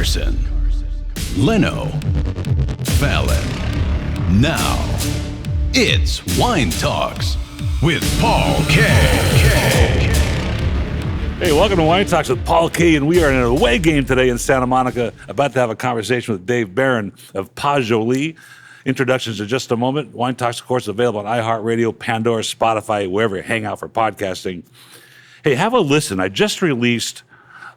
Carson, Leno, Fallon. Now, it's Wine Talks with Paul K. Hey, welcome to Wine Talks with Paul K. And we are in an away game today in Santa Monica, about to have a conversation with Dave Beran of Pasjoli. Introductions in just a moment. Wine Talks, of course, available on iHeartRadio, Pandora, Spotify, wherever you hang out for podcasting. Hey, have a listen. I just released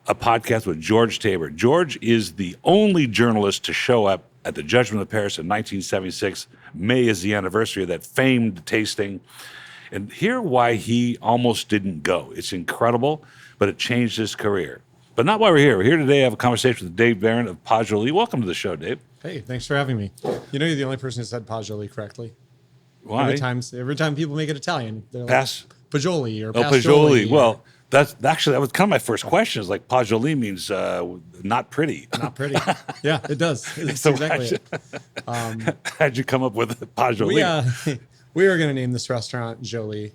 a podcast with George Tabor. George is the only journalist to show up at the Judgment of Paris in 1976. May is the anniversary of that famed tasting. And hear why he almost didn't go. It's incredible, but it changed his career. But not why we're here. We're here today to have a conversation with Dave Beran of Pasjoli. Welcome to the show, Dave. Hey, thanks for having me. You know, you're the only person who said Pasjoli correctly. Why? Every time people make it Italian, they're like Pasjoli or Pasjoli. Well, that was kind of my first question. Is like Pasjoli means not pretty. Not pretty. Yeah, it does. It's So exactly it. How'd you come up with Pasjoli? We were going to name this restaurant Jolie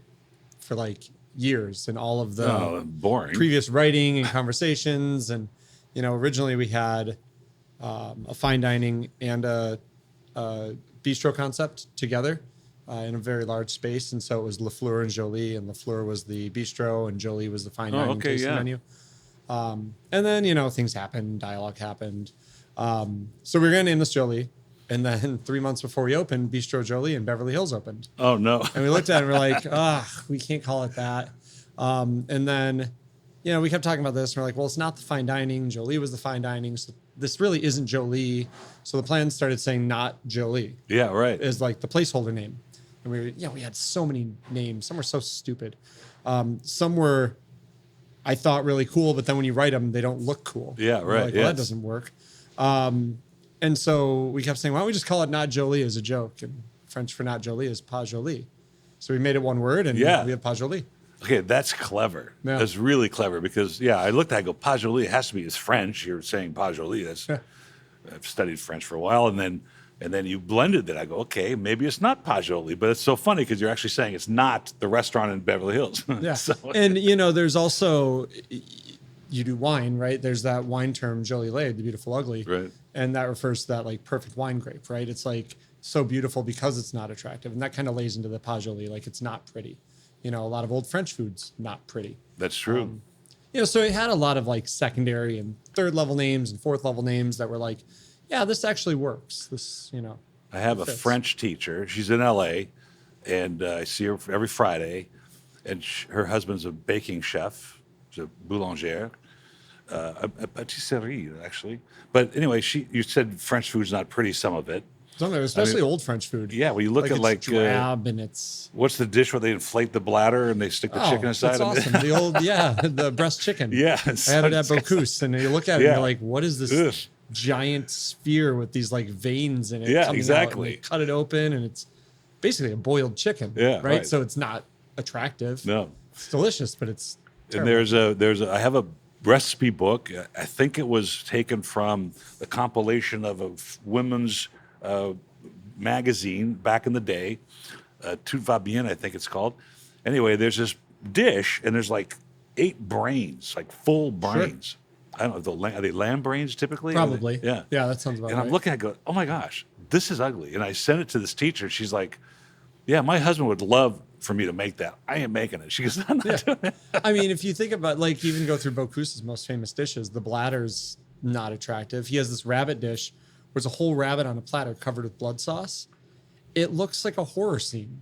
for like years, and all of the boring previous writing and conversations. And, you know, originally we had a fine dining and a bistro concept together in a very large space. And so it was Le Fleur and Jolie, and Le Fleur was the bistro and Jolie was the fine dining tasting menu. And then, you know, things happened, dialogue happened. So we were going to name this Jolie. And then 3 months before we opened, Bistro Jolie in Beverly Hills opened. Oh, no. And we looked at it and we're like, we can't call it that. And then, you know, we kept talking about this. And we're like, well, it's not the fine dining. Jolie was the fine dining. So this really isn't Jolie. So the plan started saying not Jolie. Yeah, right. Is like the placeholder name. And we had so many names. Some were so stupid. Some were, I thought, really cool. But then when you write them, they don't look cool. Yeah, right. Like, well, that doesn't work. And so we kept saying, why don't we just call it not Jolie as a joke? And French for not Jolie is Pasjoli. So we made it one word, and we have Pasjoli. Okay, that's clever. Yeah. That's really clever because, I looked at it, I go, Pasjoli, it has to be, it's French. You're saying Pasjoli. I've studied French for a while, and then you blended it. I go, okay, maybe it's not Pasjoli, but it's so funny because you're actually saying it's not the restaurant in Beverly Hills. Yeah. And, you know, there's also, you do wine, right? There's that wine term, Jolie Laid, the beautiful ugly. Right. And that refers to that like perfect wine grape, right? It's like so beautiful because it's not attractive. And that kind of lays into the Pasjoli, like it's not pretty. You know, a lot of old French food's not pretty. That's true. You know, so it had a lot of like secondary and third level names and fourth level names that were like, yeah, this actually works. This, you know. I have a French teacher. She's in LA, and I see her every Friday. And her husband's a baking chef, she's a boulanger. A patisserie, actually. But anyway, you said French food's not pretty, some of it. Some of it, especially old French food. Yeah, well, you look at it's drab and it's... What's the dish where they inflate the bladder and they stick the chicken inside? That's awesome. The old, the breast chicken. Yeah. I had it at Bocuse, and you look at it and you're like, what is this giant sphere with these like veins in it? Yeah, coming exactly. Out, and you cut it open, and it's basically a boiled chicken. Yeah, right. So it's not attractive. No. It's delicious, but it's terrible. And I have a recipe book. I think it was taken from the compilation of a women's magazine back in the day, Tout va bien, I think it's called. Anyway, there's this dish, and there's like 8 brains, like full brains. Sure. I don't know, are they lamb brains typically? Probably. Yeah. Yeah, that sounds about right. And I'm looking at it, go, oh my gosh, this is ugly. And I sent it to this teacher. She's like, yeah, my husband would love for me to make that. I ain't making it. She goes, I'm not doing it. I mean, if you think about, like, even go through Bocuse's most famous dishes, the bladder's not attractive. He has this rabbit dish where it's a whole rabbit on a platter covered with blood sauce. It looks like a horror scene.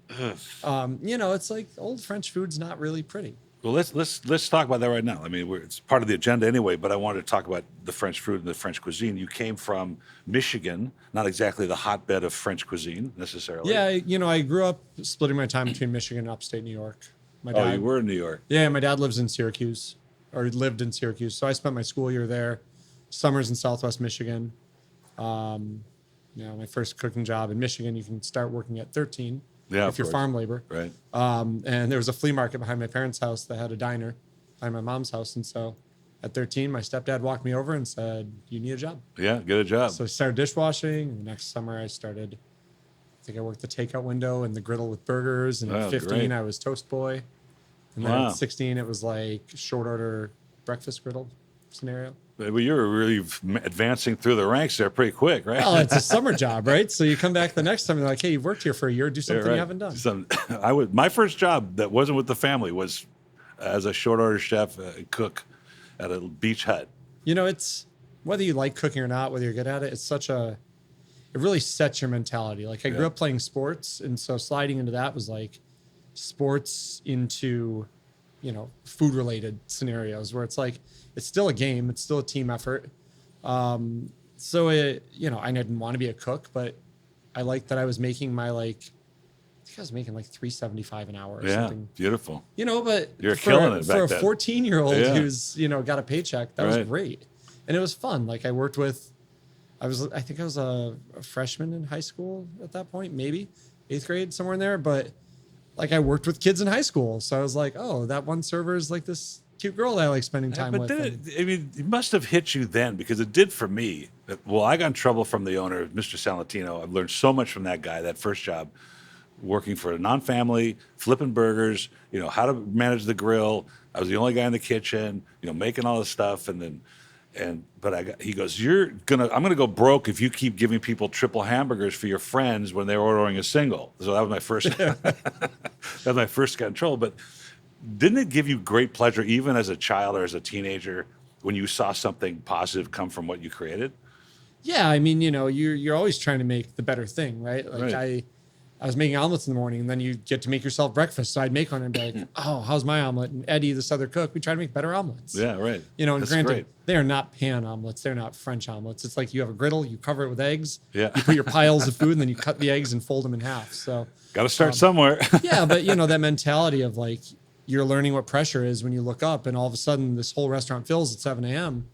You know, it's like old French food's not really pretty. Well, let's talk about that right now. I mean, it's part of the agenda anyway, but I wanted to talk about the French food and the French cuisine. You came from Michigan, not exactly the hotbed of French cuisine necessarily. Yeah, you know, I grew up splitting my time between Michigan and upstate New York. My dad, you were in New York. Yeah, my dad lives in Syracuse, or lived in Syracuse. So I spent my school year there, summers in Southwest Michigan. You know, my first cooking job in Michigan, you can start working at 13. Yeah, if you're farm labor. Right. And there was a flea market behind my parents' house that had a diner behind my mom's house. And so at 13, my stepdad walked me over and said, you need a job. Yeah, get a job. So I started dishwashing. And the next summer I think I worked the takeout window and the griddle with burgers. And at 15, great. I was toast boy. And then at 16, it was like short order breakfast griddle scenario. Well, you were really advancing through the ranks there pretty quick, right? Well, it's a summer job, right? So you come back the next time and they're like, hey, you've worked here for a year. Do something right. you haven't done. My first job that wasn't with the family was as a short order chef, cook at a beach hut. You know, it's whether you like cooking or not, whether you're good at it, it really sets your mentality. Like I grew up playing sports. And so sliding into that was like sports into, food related scenarios where it's like, it's still a game. It's still a team effort. So I didn't want to be a cook, but I liked that I was making I think I was making like $3.75 an hour or something. Beautiful. But you're killing it for back a 14-year-old then. who's, got a paycheck, that was great. And it was fun. Like I worked with, I think I was a freshman in high school at that point, maybe 8th grade, somewhere in there. But like I worked with kids in high school. So I was like, oh, that one server is like this cute girl that I like spending time with. But it must have hit you then, because it did for me. Well, I got in trouble from the owner, Mr. Salentino. I've learned so much from that guy, that first job, working for a non-family, flipping burgers, how to manage the grill. I was the only guy in the kitchen, making all this stuff. He goes, I'm going to go broke if you keep giving people triple hamburgers for your friends when they're ordering a single. So that was my first, got in trouble. But didn't it give you great pleasure, even as a child or as a teenager, when you saw something positive come from what you created? Yeah, I mean, you're always trying to make the better thing, right? Like I was making omelets in the morning, and then you get to make yourself breakfast. So I'd make one and be like, oh, how's my omelet? And Eddie, this other cook, we try to make better omelets. Yeah, right. And That's granted, great. they are not pan omelets. They're not French omelets. It's like you have a griddle, you cover it with eggs, Yeah. you put your piles of food, and then you cut the eggs and fold them in half. So Got to start somewhere. yeah, but that mentality of like, you're learning what pressure is when you look up and all of a sudden this whole restaurant fills at 7 a.m.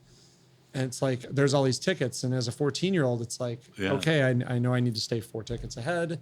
And it's like, there's all these tickets. And as a 14-year-old, it's like, okay, I know I need to stay 4 tickets ahead.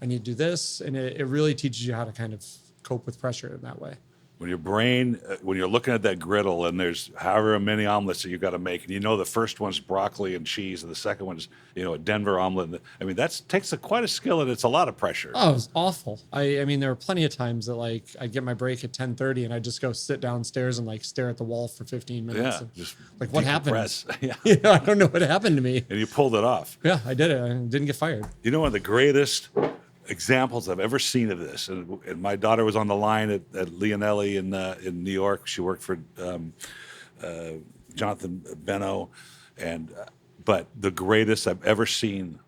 I need to do this. And it really teaches you how to kind of cope with pressure in that way. When your brain, when you're looking at that griddle and there's however many omelets that you've got to make, and the first one's broccoli and cheese, and the second one's, a Denver omelet. I mean, that takes quite a skill, and it's a lot of pressure. Oh, it was awful. I mean, there were plenty of times that like I'd get my break at 10:30 and I'd just go sit downstairs and like stare at the wall for 15 minutes. Yeah, and, just like what happened? Yeah. I don't know what happened to me. And you pulled it off. Yeah, I did it. I didn't get fired. One of the greatest examples I've ever seen of this, and my daughter was on the line at Leonelli in New York. She worked for Jonathan Beno, but the greatest I've ever seen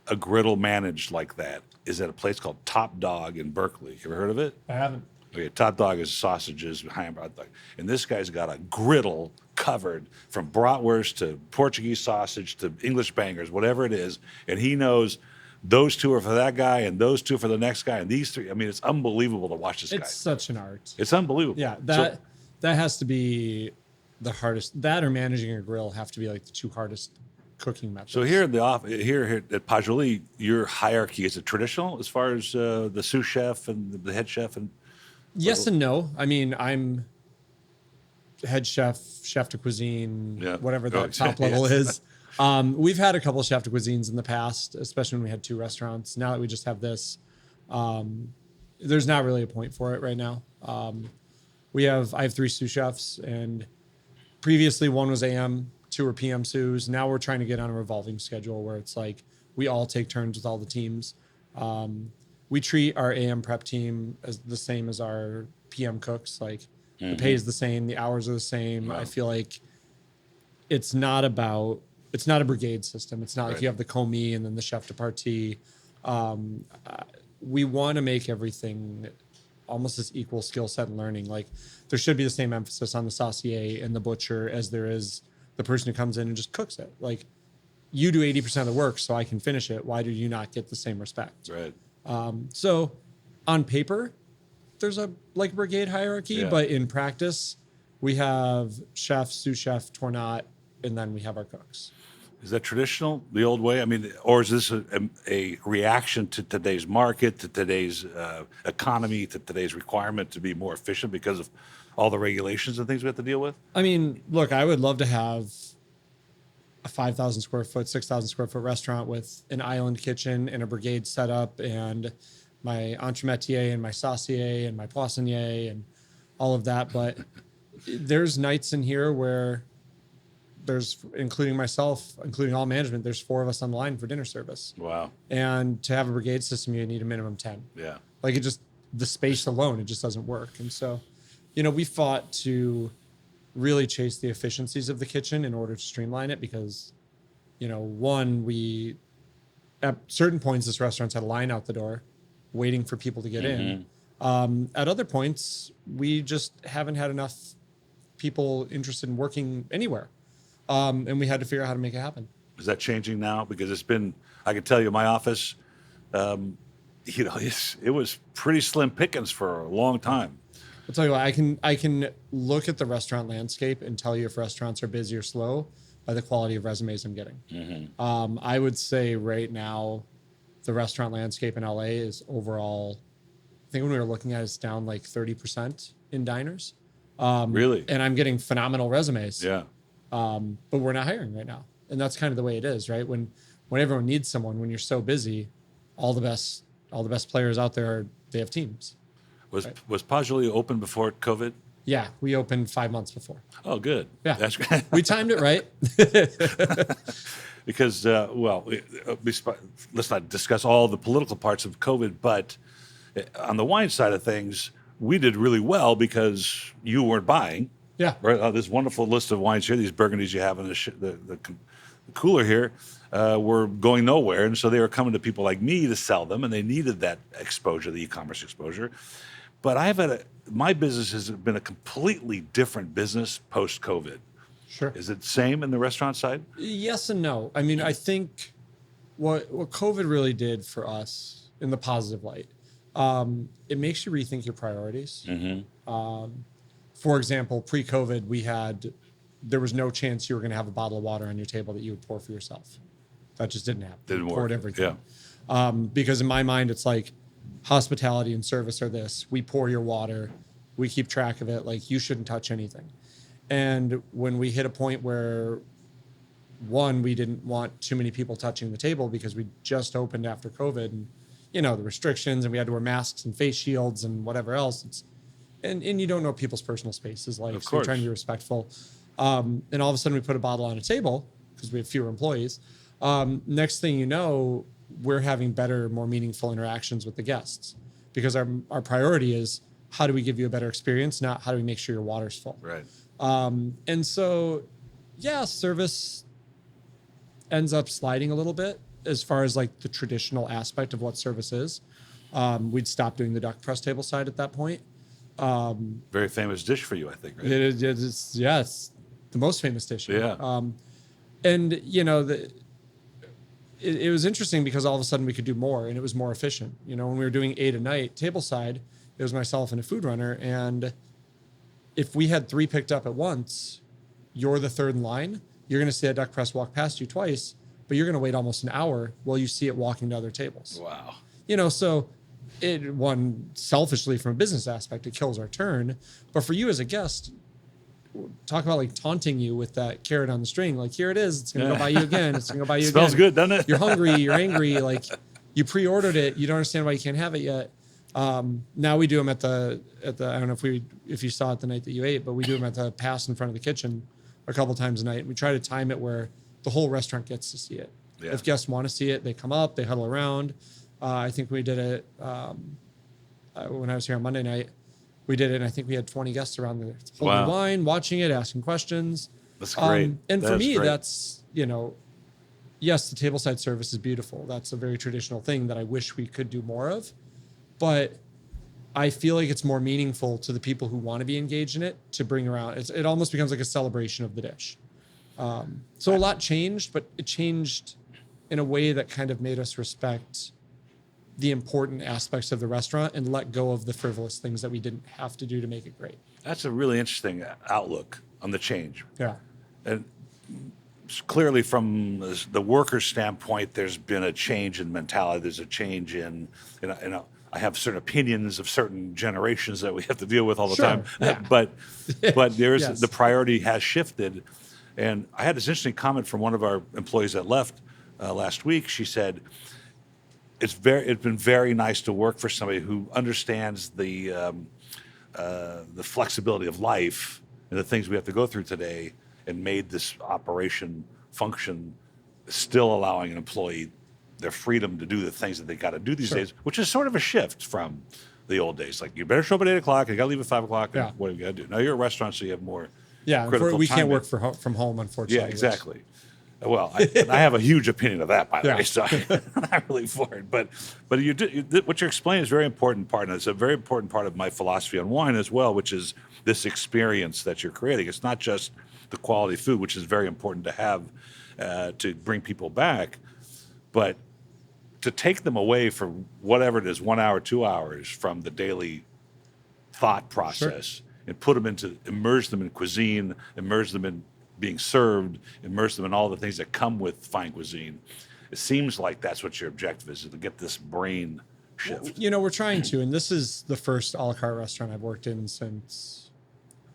a griddle managed like that is at a place called Top Dog in Berkeley. You ever heard of it? I haven't. Okay, Top Dog is sausages, hamburger, and this guy's got a griddle covered from bratwurst to Portuguese sausage to English bangers, whatever it is, and he knows those 2 are for that guy and those 2 for the next guy and these 3. I mean, it's unbelievable to watch this guy. It's such an art. It's unbelievable. Yeah, that has to be the hardest. That or managing a grill have to be like the 2 hardest cooking methods. So here at Pasjoli, your hierarchy, is it traditional as far as the sous chef and the head chef? And yes and no. I mean, I'm head chef, chef de cuisine, whatever that top level is. We've had a couple of chef de cuisines in the past, especially when we had 2 restaurants. Now that we just have this, there's not really a point for it right now. I have 3 sous chefs, and previously 1 was AM, 2 were PM sous. Now we're trying to get on a revolving schedule where it's like we all take turns with all the teams. We treat our AM prep team as the same as our PM cooks. Like the pay is the same, the hours are the same. Wow. I feel like it's not a brigade system. It's not like you have the commis and then the chef de partie. We want to make everything almost this equal skill set and learning. Like there should be the same emphasis on the saucier and the butcher as there is the person who comes in and just cooks it. Like you do 80% of the work so I can finish it. Why do you not get the same respect? Right. So on paper, there's a like brigade hierarchy, but in practice, we have chef, sous chef, tournat, and then we have our cooks. Is that traditional, the old way? I mean, or is this a reaction to today's market, to today's economy, to today's requirement to be more efficient because of all the regulations and things we have to deal with? I mean, look, I would love to have a 5,000 square foot, 6,000 square foot restaurant with an island kitchen and a brigade setup and my entremetier and my saucier and my poissonnier and all of that. But there's nights in here where there's, including myself, including all management, there's 4 of us on the line for dinner service. Wow. And to have a brigade system, you need a minimum 10. Yeah. Like, it just, the space alone, it just doesn't work. And so, we fought to really chase the efficiencies of the kitchen in order to streamline it because, one, at certain points, this restaurant's had a line out the door waiting for people to get in. At other points, we just haven't had enough people interested in working anywhere. And we had to figure out how to make it happen. Is that changing now? Because it's been, I can tell you, my office, it was pretty slim pickings for a long time. I'll tell you what, I can look at the restaurant landscape and tell you if restaurants are busy or slow by the quality of resumes I'm getting. I would say right now, the restaurant landscape in LA is overall, I think when we were looking at it, it's down like 30% in diners. Really? And I'm getting phenomenal resumes. Yeah. But we're not hiring right now. And that's kind of the way it is, right? When everyone needs someone, when you're so busy, all the best players out there, they have teams. Was Pasjoli open before COVID? Yeah, we opened 5 months before. Oh, good. Yeah, That's great. we timed it right. Because, let's not discuss all the political parts of COVID, but on the wine side of things, we did really well because you weren't buying. Yeah. Right. This wonderful list of wines here, these Burgundies you have in the cooler here, were going nowhere. And so they were coming to people like me to sell them, and they needed that exposure, the e-commerce exposure. But my business has been a completely different business post-COVID. Sure. Is it the same in the restaurant side? Yes and no. I mean, I think what COVID really did for us in the positive light, it makes you rethink your priorities. For example, pre-COVID, there was no chance you were going to have a bottle of water on your table that you would pour for yourself. That just didn't happen. Didn't work. Poured everything. Yeah. Because in my mind, it's like hospitality and service are this. We pour your water. We keep track of it. Like, you shouldn't touch anything. And when we hit a point where, one, we didn't want too many people touching the table because we just opened after COVID and, the restrictions, and we had to wear masks and face shields and whatever else. And you don't know people's personal spaces, like, so you're trying to be respectful. And all of a sudden we put a bottle on a table because we have fewer employees. Next thing you know, we're having better, more meaningful interactions with the guests because our priority is how do we give you a better experience, not how do we make sure your water's full. Right. And so, yeah, service ends up sliding a little bit as far as like the traditional aspect of what service is. We'd stopped doing the duck press table side at that point. Very famous dish for you, I think, right? It's the most famous dish. Yeah. And it was interesting because all of a sudden we could do more and it was more efficient. When we were doing 8 a night tableside, it was myself and a food runner. And if we had 3 picked up at once, you're the third in line. You're going to see that duck press walk past you twice, but you're going to wait almost an hour while you see it walking to other tables. Wow. So selfishly from a business aspect, it kills our turn. But for you as a guest, talk about like taunting you with that carrot on the string. Like, here it is. It's going to go by you again. It's going to go by you again. Smells good, doesn't it? You're hungry. You're angry. Like, you pre-ordered it. You don't understand why you can't have it yet. Now we do them at the I don't know if you saw it the night that you ate, but we do them at the pass in front of the kitchen a couple times a night. We try to time it where the whole restaurant gets to see it. Yeah. If guests want to see it, they come up, they huddle around. I think we did it when I was here on Monday night. We did it, and I think we had 20 guests around there holding wine, watching it, asking questions. That's great. And for me, that's, yes, the tableside service is beautiful. That's a very traditional thing that I wish we could do more of. But I feel like it's more meaningful to the people who want to be engaged in it to bring around. It almost becomes like a celebration of the dish. So a lot changed, but it changed in a way that kind of made us respect the important aspects of the restaurant and let go of the frivolous things that we didn't have to do to make it great. That's a really interesting outlook on the change. Yeah. And clearly from the worker's standpoint, there's been a change in mentality. There's a change in, I have certain opinions of certain generations that we have to deal with all the time. Yeah. but there's Yes. the priority has shifted. And I had this interesting comment from one of our employees that left last week. She said, it's been very nice to work for somebody who understands the flexibility of life and the things we have to go through today, and made this operation function, still allowing an employee their freedom to do the things that they got to do these days, which is sort of a shift from the old days. Like, you better show up at 8 o'clock, you got to leave at 5 o'clock, and what do you got to do? Now you're a restaurant, so you have more critical we time can't work from home, unfortunately. Yeah, exactly. Well, I have a huge opinion of that, by the way, so I'm not really for it. But what you're explaining is a very important part, and it's a very important part of my philosophy on wine as well, which is this experience that you're creating. It's not just the quality food, which is very important to have to bring people back, but to take them away from whatever it is, 1 hour, 2 hours from the daily thought process and immerse them in cuisine, immerse them in being served, immerse them in all the things that come with fine cuisine. It seems like that's what your objective is to get this brain shift. Well, we're trying to, and this is the first a la carte restaurant I've worked in since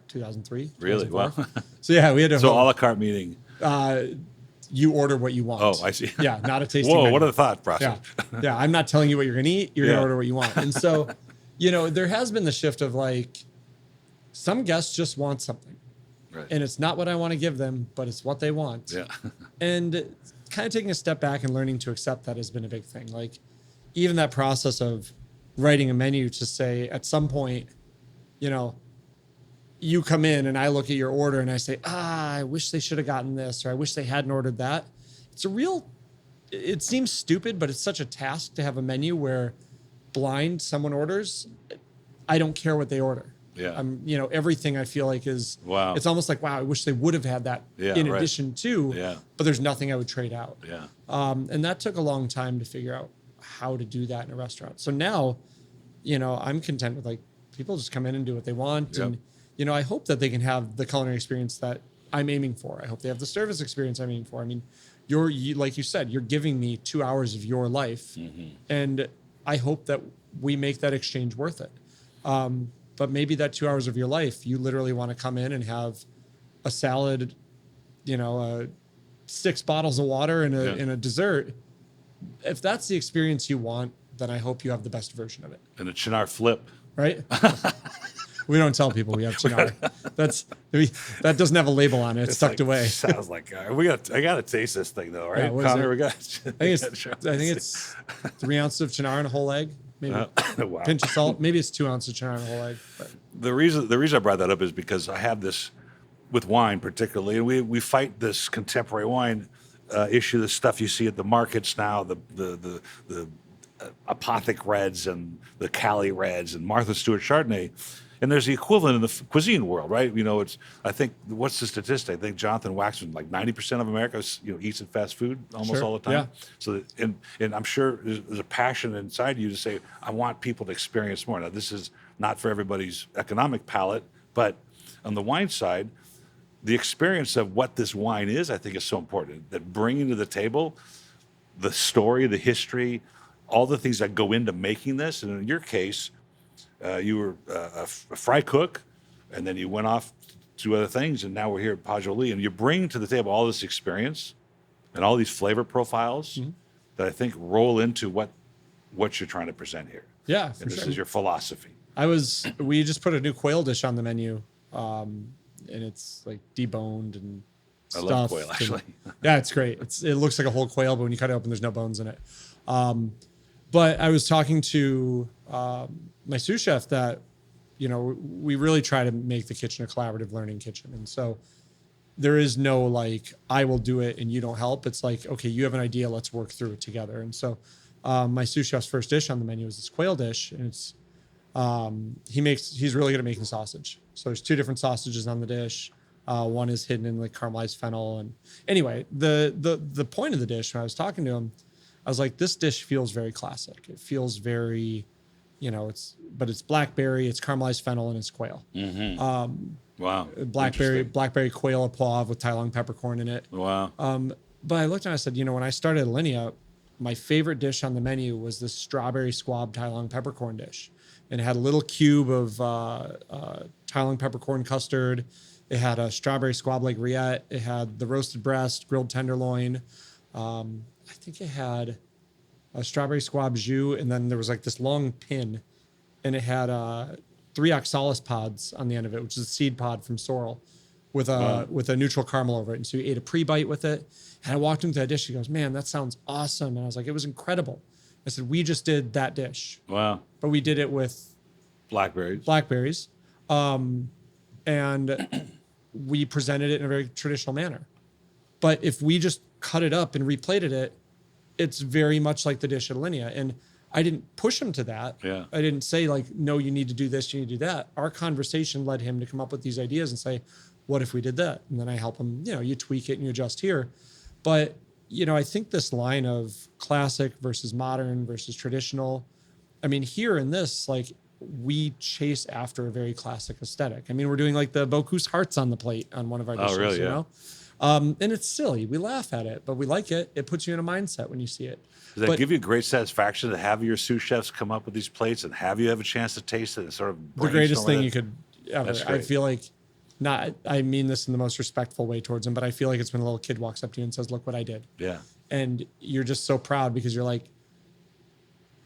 2003. Really? Well, so yeah, we had a a la carte meeting. You order what you want. Oh, I see. Yeah, not a tasting Whoa, menu. what a thought process. Yeah, I'm not telling you what you're going to eat. You're going to order what you want. And so, there has been the shift of like, some guests just want something. Right. And it's not what I want to give them, but it's what they want. Yeah. And kind of taking a step back and learning to accept that has been a big thing. Like, even that process of writing a menu to say at some point, you come in and I look at your order and I say, I wish they should have gotten this, or I wish they hadn't ordered that. It seems stupid, but it's such a task to have a menu where blind someone orders. I don't care what they order. Yeah. Everything I feel like is, it's almost like, wow, I wish they would have had that in addition to, but there's nothing I would trade out. Yeah. And that took a long time to figure out how to do that in a restaurant. So now, I'm content with like, people just come in and do what they want. Yep. And, I hope that they can have the culinary experience that I'm aiming for. I hope they have the service experience I'm aiming for. I mean, like you said, you're giving me 2 hours of your life. Mm-hmm. And I hope that we make that exchange worth it. But maybe that 2 hours of your life, you literally want to come in and have a salad, 6 bottles of water and a dessert. If that's the experience you want, then I hope you have the best version of it. And a Chinar flip. Right? We don't tell people we have Chinar. That doesn't have a label on it. It's tucked away. Sounds like I gotta taste this thing though, right? Yeah, Connor, I think it's 3 ounces of Chinar and a whole egg. Maybe wow. Pinch of salt. Maybe it's 2 ounces of Chinar and a whole egg. But. The reason I brought that up is because I have this with wine particularly, and we fight this contemporary wine issue, the stuff you see at the markets now, the Apothic Reds and the Cali Reds and Martha Stewart Chardonnay. And there's the equivalent in the cuisine world, right? I think, what's the statistic? I think Jonathan Waxman, like 90% of America, eats at fast food almost all the time. Yeah. So, and I'm sure there's a passion inside you to say, I want people to experience more. Now, this is not for everybody's economic palate, but on the wine side, the experience of what this wine is, I think, is so important. That bringing to the table the story, the history, all the things that go into making this. And in your case, you were a fry cook, and then you went off to other things, and now we're here at Pasjoli, and you bring to the table all this experience and all these flavor profiles that I think roll into what you're trying to present here. Yeah, and this is your philosophy. We just put a new quail dish on the menu, and it's like deboned and I stuffed. love quail, actually. Yeah, it's great. It looks like a whole quail, but when you cut it open, there's no bones in it. But I was talking to my sous chef that, we really try to make the kitchen a collaborative learning kitchen. And so there is no like, I will do it and you don't help. It's like, okay, you have an idea, let's work through it together. And so my sous chef's first dish on the menu is this quail dish. And it's, he's really good at making sausage. So there's 2 different sausages on the dish. One is hidden in like caramelized fennel. And anyway, the point of the dish, when I was talking to him, I was like, this dish feels very classic. It feels very, it's blackberry, it's caramelized fennel, and it's quail. Mm-hmm. Wow. Blackberry quail au poivre with Tai Long peppercorn in it. Wow. But I looked and I said, when I started at Alinea, my favorite dish on the menu was this strawberry squab Tai Long peppercorn dish. And it had a little cube of Tai Long peppercorn custard. It had a strawberry squab like rillette. It had the roasted breast, grilled tenderloin. I think it had a strawberry squab jus, and then there was like this long pin, and it had 3 oxalis pods on the end of it, which is a seed pod from sorrel. with a neutral caramel over it. And so he ate a pre-bite with it. And I walked into that dish. He goes, man, that sounds awesome. And I was like, it was incredible. I said, we just did that dish. Wow. But we did it with Blackberries. And we presented it in a very traditional manner. But if we just cut it up and replated it, it's very much like the dish at Alinea. And I didn't push him to that. Yeah. I didn't say like, no, you need to do this, you need to do that. Our conversation led him to come up with these ideas and say, what if we did that? And then I help him, you tweak it and you adjust here. But, I think this line of classic versus modern versus traditional, I mean, here in this, like, we chase after a very classic aesthetic. I mean, we're doing like the Bocuse hearts on the plate on one of our dishes, really? Yeah. And it's silly. We laugh at it, but we like it. It puts you in a mindset when you see it. Does that give you great satisfaction to have your sous chefs come up with these plates and have you have a chance to taste it and sort of the greatest thing you could ever. That's great. I feel like I mean this in the most respectful way towards him, but I feel like it's when a little kid walks up to you and says, look what I did. Yeah. And you're just so proud because you're like,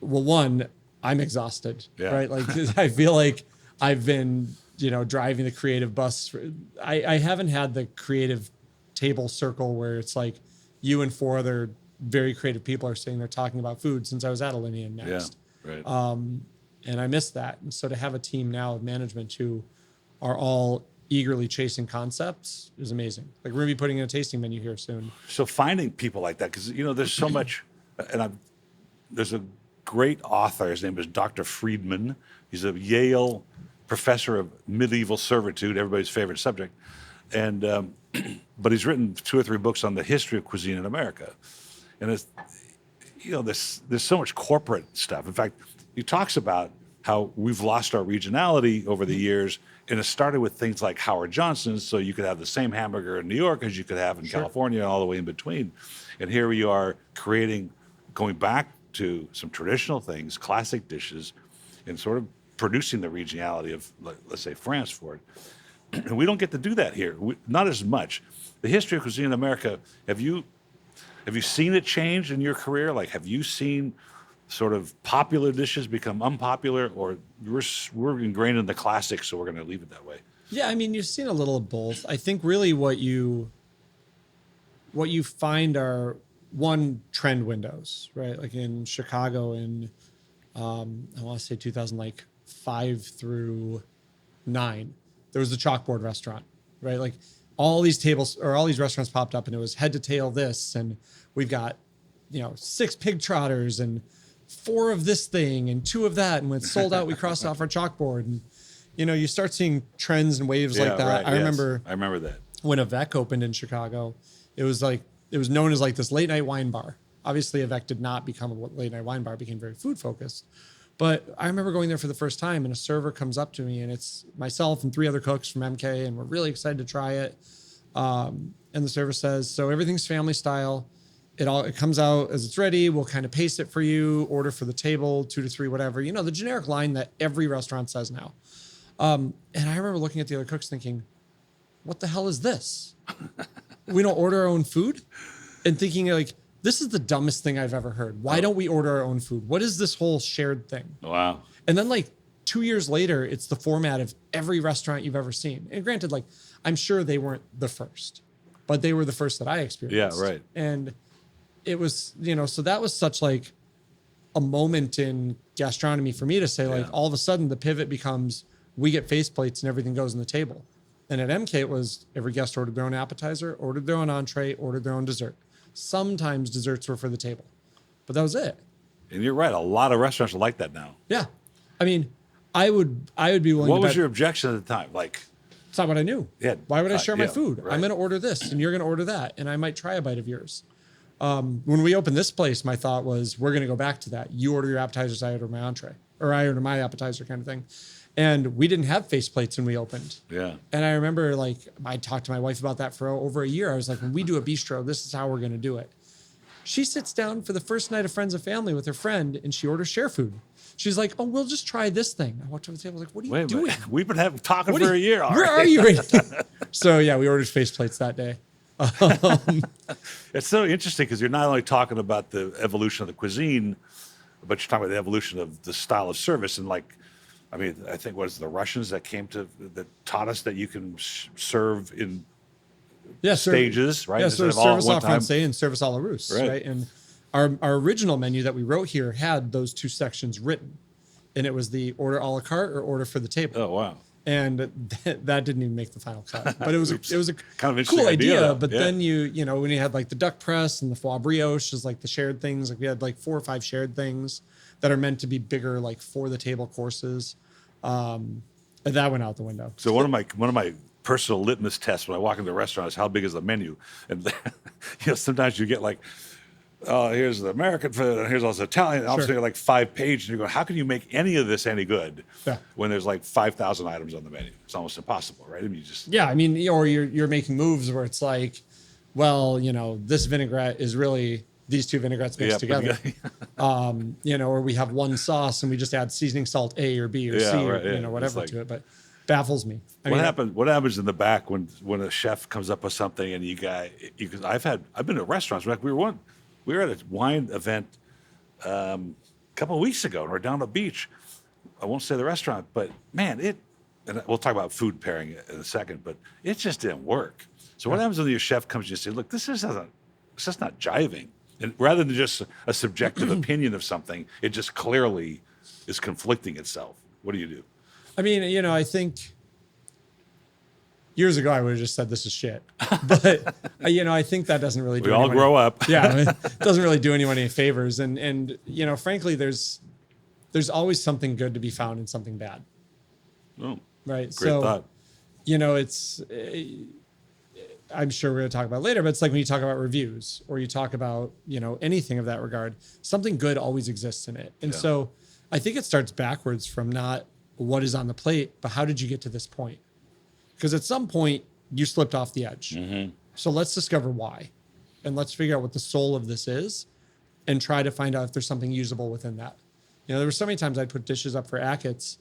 well, one, I'm exhausted, right? Like I feel like I've been, driving the creative bus. I haven't had the creative table circle where it's like you and 4 other very creative people are sitting there talking about food since I was at Alinea and Next. Yeah, right. And I miss that. And so to have a team now of management who are all eagerly chasing concepts is amazing. Like we're gonna be putting in a tasting menu here soon. So finding people like that, because there's so much, and there's a great author. His name is Dr. Friedman. He's a Yale professor of medieval servitude, everybody's favorite subject, and but he's written 2 or 3 books on the history of cuisine in America. And it's, there's so much corporate stuff. In fact, he talks about how we've lost our regionality over the years, and it started with things like Howard Johnson's, so you could have the same hamburger in New York as you could have in California and all the way in between. And here we are going back to some traditional things, classic dishes, and sort of producing the regionality of, let's say, France for it. And we don't get to do that here, not as much. The history of cuisine in America, have you seen it change in your career? Like, have you seen sort of popular dishes become unpopular, or we're ingrained in the classics, so we're going to leave it that way? Yeah, I mean, you've seen a little of both. I think really what you find are trend windows, right? Like in Chicago in I want to say 2005 through 9, there was the chalkboard restaurant, right? Like all these tables or all these restaurants popped up, and it was head to tail this, and we've got 6 pig trotters and 4 of this thing and 2 of that, and when it's sold out, we cross off our chalkboard. And you start seeing trends and waves like that. Right, I remember that when Avec opened in Chicago, it was known as like this late night wine bar. Obviously, Avec did not become a late night wine bar; it became very food focused. But I remember going there for the first time, and a server comes up to me, and it's myself and 3 other cooks from MK, and we're really excited to try it. And the server says, "So everything's family style. It comes out as it's ready. We'll kind of pace it for you, order for the table, 2 to 3, whatever. The generic line that every restaurant says now." And I remember looking at the other cooks thinking, what the hell is this? We don't order our own food? And thinking like, this is the dumbest thing I've ever heard. Why don't we order our own food? What is this whole shared thing? Wow. And then like 2 years later, it's the format of every restaurant you've ever seen. And granted, like, I'm sure they weren't the first, but they were the first that I experienced. Yeah, right. And it was, so that was such like a moment in gastronomy for me to say, like, all of a sudden the pivot becomes we get faceplates and everything goes on the table. And at MK, it was every guest ordered their own appetizer, ordered their own entree, ordered their own dessert. Sometimes desserts were for the table, but that was it. And you're right. A lot of restaurants are like that now. Yeah. I mean, I would be willing What to was your objection at the time? Like, it's not what I knew. Yeah, Why would I share my food? right. I'm going to order this and you're going to order that. And I might try a bite of yours. When we opened this place, my thought was, we're going to go back to that. You order your appetizers, I order my entree, or I order my appetizer kind of thing. And we didn't have faceplates when we opened. Yeah. And I remember, like, I talked to my wife about that for over a year. I was like, when we do a bistro, this is how we're going to do it. She sits down for the first night of Friends and Family with her friend, and she orders share food. She's like, oh, we'll just try this thing. I walked over the table, like, what are you doing? We've been talking for a year already. Where are you right now? So, yeah, we ordered faceplates that day. It's so interesting because you're not only talking about the evolution of the cuisine, but you're talking about the evolution of the style of service. And like, I mean, I think was the Russians that taught us that you can serve in stages, right? Yeah, Instead so of all at service one au time. français and service à la Russe, Right. right? And our original menu that we wrote here had those two sections written, and it was the order à la carte or order for the table. Oh wow! And that didn't even make the final cut, but it was a Kind of cool interesting idea. though. But Yeah. then you know, when you had like the duck press and the foie brioche is like the shared things, like we had like 4 or 5 shared things that are meant to be bigger, like for the table courses. And that went out the window. So one of my personal litmus tests when I walk into a restaurant is how big is the menu, and sometimes you get like, oh, here's the American food, and here's also Italian. Obviously, like 5 pages, and you go, how can you make any of this any good when there's like 5,000 items on the menu? It's almost impossible, right? I mean, I mean, or you're making moves where it's like, well, this vinaigrette is really these 2 vinaigrettes mixed together. Or we have one sauce and we just add seasoning salt A or B or C or whatever to it, but baffles me. What happens in the back when a chef comes up with something and because I've been to restaurants. Like we were at a wine event a couple of weeks ago, and we're down the beach. I won't say the restaurant, but man, and we'll talk about food pairing in a second, but it just didn't work. So what happens when your chef comes and you say, look, this is just not jiving. And rather than just a subjective opinion of something, it just clearly is conflicting itself. What do you do? I mean, I think years ago I would have just said this is shit, but I think that doesn't really do. We all grow up. Yeah, it doesn't really do anyone any favors, and frankly, there's always something good to be found in something bad. Oh, right. Great thought. It's. I'm sure we're going to talk about it later, but it's like when you talk about reviews or you talk about anything of that regard, something good always exists in it, and so I think it starts backwards from not what is on the plate, but how did you get to this point? Because at some point you slipped off the edge. Mm-hmm. So let's discover why, and let's figure out what the soul of this is, and try to find out if there's something usable within that. There were so many times I'd put dishes up for accolades,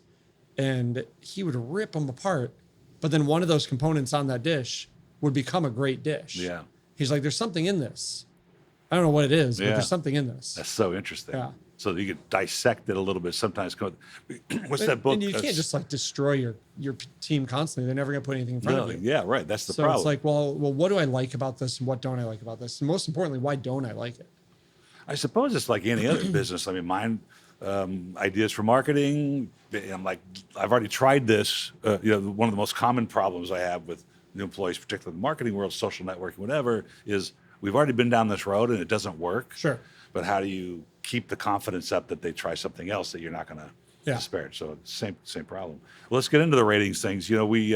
and he would rip them apart, but then one of those components on that dish would become a great dish. Yeah. He's like, there's something in this. I don't know what it is, but there's something in this. That's so interesting. Yeah. So you could dissect it a little bit. Sometimes, what's that book? And you can't just like destroy your team constantly. They're never going to put anything in front of you. Yeah, right. That's the problem. So it's like, well, what do I like about this, and what don't I like about this? And most importantly, why don't I like it? I suppose it's like any other business. I mean, mine, ideas for marketing. I'm like, I've already tried this. One of the most common problems I have with new employees, particularly in the marketing world, social networking, whatever, is we've already been down this road and it doesn't work. Sure. But how do you keep the confidence up that they try something else that you're not going to disparage? So same problem. Well, let's get into the ratings things. We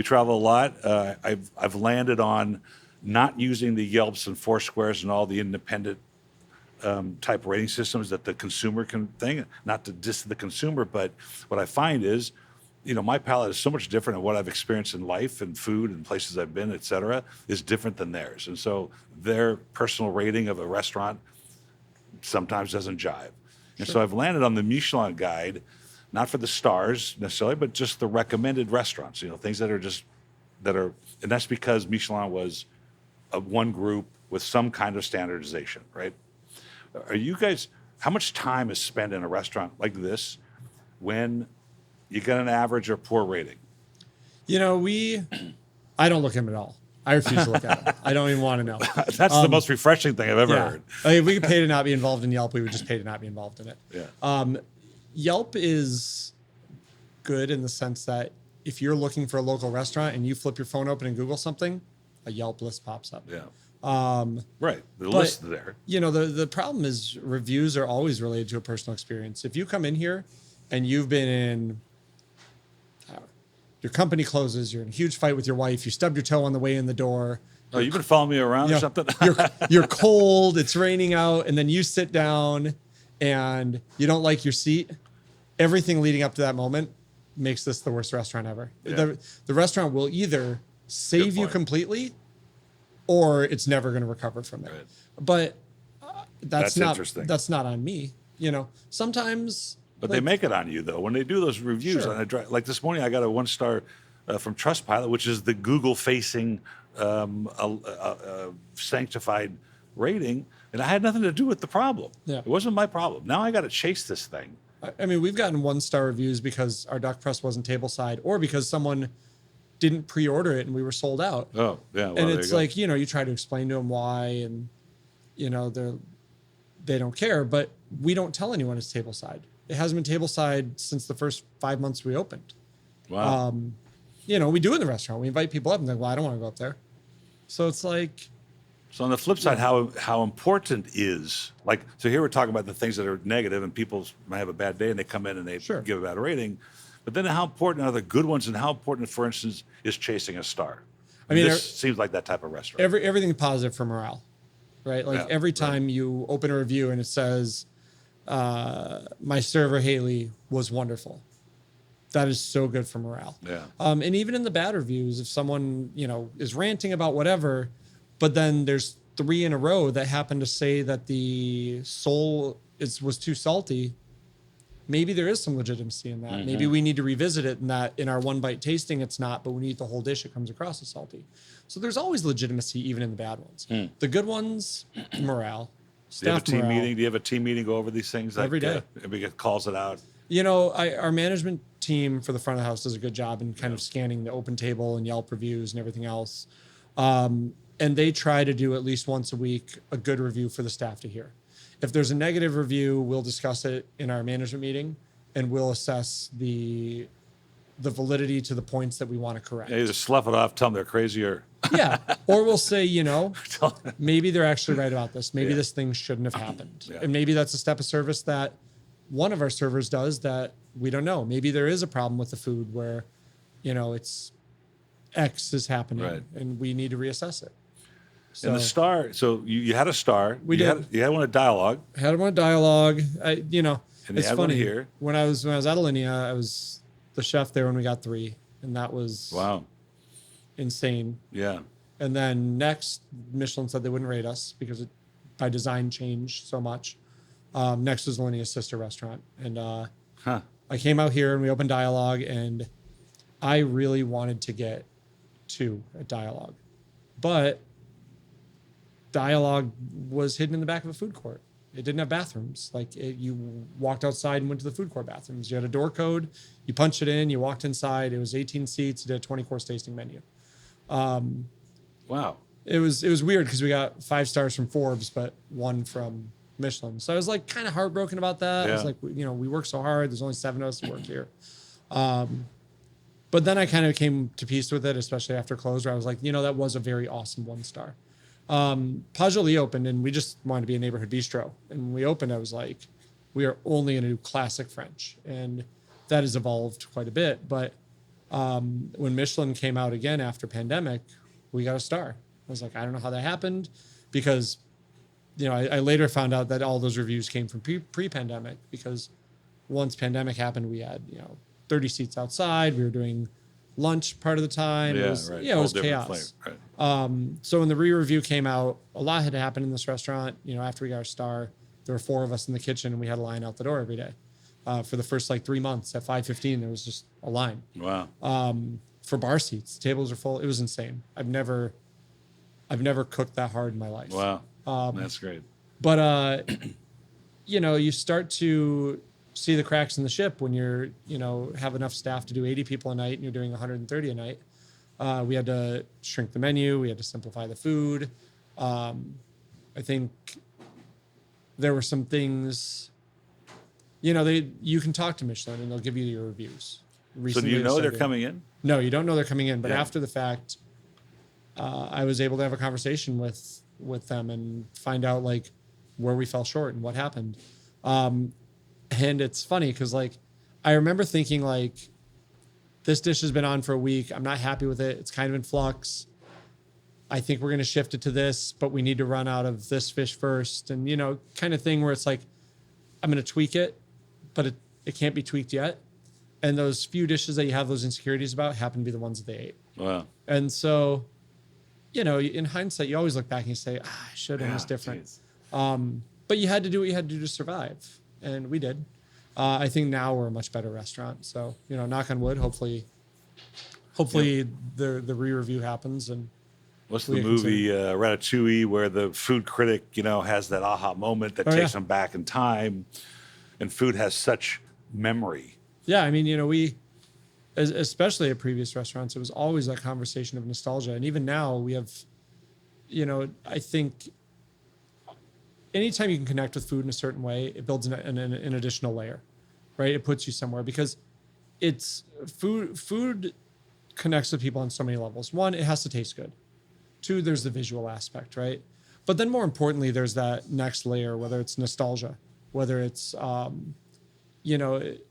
travel a lot. I've landed on not using the Yelps and Foursquares and all the independent type rating systems that the consumer can think. Not to diss the consumer, but what I find is, my palate is so much different, and what I've experienced in life and food and places I've been, et cetera, is different than theirs. And so their personal rating of a restaurant sometimes doesn't jive. And so I've landed on the Michelin guide, not for the stars necessarily, but just the recommended restaurants, things that are, and that's because Michelin was one group with some kind of standardization, right? Are you guys, how much time is spent in a restaurant like this when you get an average or poor rating? I don't look at them at all. I refuse to look at them. I don't even want to know. That's the most refreshing thing I've ever heard. I mean, if we could pay to not be involved in Yelp, we would just pay to not be involved in it. Yeah. Yelp is good in the sense that if you're looking for a local restaurant and you flip your phone open and Google something, a Yelp list pops up. Yeah. Right. The list is there. The problem is reviews are always related to a personal experience. If you come in here and you've been in, your company closes, you're in a huge fight with your wife, you stubbed your toe on the way in the door. Oh, you've been following me around or something? you're cold, it's raining out, and then you sit down and you don't like your seat. Everything leading up to that moment makes this the worst restaurant ever. Yeah. The restaurant will either save you completely or it's never going to recover from there. Right. But that's not interesting. That's not on me. Sometimes. But they make it on you, though. When they do those reviews, Sure. on like this morning, I got a 1-star from Trustpilot, which is the Google-facing sanctified rating, and I had nothing to do with the problem. Yeah. It wasn't my problem. Now I got to chase this thing I mean, we've gotten 1-star reviews because our duck press wasn't tableside, or because someone didn't pre-order it and we were sold out. Oh, yeah. Well, And there it's you go. like, you try to explain to them why, and they don't care, but we don't tell anyone it's tableside. It hasn't been tableside since the first 5 months we opened. Wow. We do in the restaurant. We invite people up and they're like, well, I don't want to go up there. So it's like, So on the flip side, how important is, like, so here we're talking about the things that are negative, and people might have a bad day and they come in and they Sure. give a bad rating. But then how important are the good ones, and how important, for instance, is chasing a star? I mean, this seems like that type of restaurant. everything positive for morale, right? Like Yeah, every time you open a review and it says, my server Haley was wonderful. That is so good for morale. Yeah. And even in the bad reviews, if someone, is ranting about whatever, but then there's 3 in a row that happen to say that the sole was too salty, maybe there is some legitimacy in that. Mm-hmm. Maybe we need to revisit it, and that in our 1-bite tasting, it's not, but when you eat the whole dish, it comes across as salty. So there's always legitimacy, even in the bad ones. The good ones, morale. Do you have a Staff team morale. meeting? Do you have a team meeting go over these things? Every day. Everybody calls it out. Our management team for the front of the house does a good job in kind of scanning the open table and Yelp reviews and everything else. And they try to do at least once a week a good review for the staff to hear. If there's a negative review, we'll discuss it in our management meeting, and we'll assess the validity to the points that we want to correct. Yeah, either slough it off, tell them they're crazy, or Yeah. Or we'll say, maybe they're actually right about this. Maybe Yeah. this thing shouldn't have happened. Yeah. And maybe that's a step of service that one of our servers does that we don't know. Maybe there is a problem with the food where, it's X is happening, Right. and we need to reassess it. So and the star. So you had a star. We you did. You had one at Dialogue. I had one dialogue. And It's had one funny. here. When I was at Alinea, I was the chef there when we got 3, and that was Wow. insane. Yeah. And then next, Michelin said they wouldn't rate us because it by design changed so much. Next was Alinea's sister restaurant. And Huh. I came out here and we opened Dialogue, and I really wanted to get 2 at Dialogue. But Dialogue was hidden in the back of a food court. It didn't have bathrooms. You walked outside and went to the food court bathrooms. You had a door code. You punched it in. You walked inside. It was 18 seats. It did a 20-course tasting menu. Wow. It was weird because we got 5 stars from Forbes, but 1 from Michelin. So I was like kind of heartbroken about that. I was Yeah. like, we work so hard. There's only 7 of us that work here. But then I kind of came to peace with it, especially after close, where I was like, that was a very awesome 1-star. Pasjoli opened, and we just wanted to be a neighborhood bistro. And when we opened, I was like, we are only going to do classic French. And that has evolved quite a bit. But when Michelin came out again after pandemic, we got a star. I was like, I don't know how that happened, because, I later found out that all those reviews came from pre-pandemic, because once pandemic happened, we had, 30 seats outside. We were doing lunch part of the time. Yeah, It was, right. it Whole was different chaos. flavor, right. So when the re-review came out, a lot had happened in this restaurant. After we got our star, there were 4 of us in the kitchen, and we had a line out the door every day. For the first 3 months at 5:15, there was just a line. Wow. For bar seats. Tables are full. It was insane. I've never cooked that hard in my life. Wow. That's great. But you start to see the cracks in the ship when you're, have enough staff to do 80 people a night and you're doing 130 a night. We had to shrink the menu. We had to simplify the food. I think there were some things, you can talk to Michelin and they'll give you your reviews. So do Recently you they know said they're that- coming in? No, you don't know they're coming in. But Yeah. after the fact, I was able to have a conversation with them and find out where we fell short and what happened. And it's funny because I remember thinking this dish has been on for a week. I'm not happy with it. It's kind of in flux. I think we're going to shift it to this, but we need to run out of this fish first. And, kind of thing where it's I'm going to tweak it, but it can't be tweaked yet. And those few dishes that you have those insecurities about happen to be the ones that they ate. Wow. And so, in hindsight, you always look back and you say, I should have done this different. Geez. But you had to do what you had to do to survive. And we did. I think now we're a much better restaurant. So, knock on wood, hopefully the re-review happens. And What's the we movie Ratatouille, where the food critic, has that aha moment that takes yeah. them back in time, and food has such memory. Yeah, I mean, especially at previous restaurants, it was always that conversation of nostalgia. And even now we have, I think anytime you can connect with food in a certain way, it builds an additional layer, right? It puts you somewhere because it's food connects with people on so many levels. One, it has to taste good. Two, there's the visual aspect, right? But then more importantly, there's that next layer, whether it's nostalgia, whether it's, it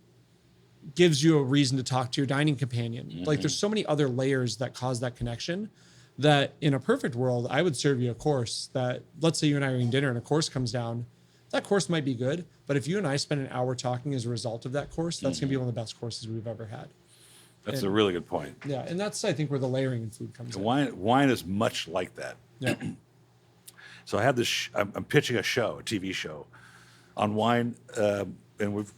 gives you a reason to talk to your dining companion. Mm-hmm. Like there's so many other layers that cause that connection that in a perfect world, I would serve you a course that, let's say you and I are eating dinner and a course comes down. That course might be good, but if you and I spend an hour talking as a result of that course, that's going to be one of the best courses we've ever had. That's a really good point. Yeah, and that's, I think, where the layering in food comes in. Wine is much like that. Yeah. So I have this. I'm pitching a TV show, on wine, and we've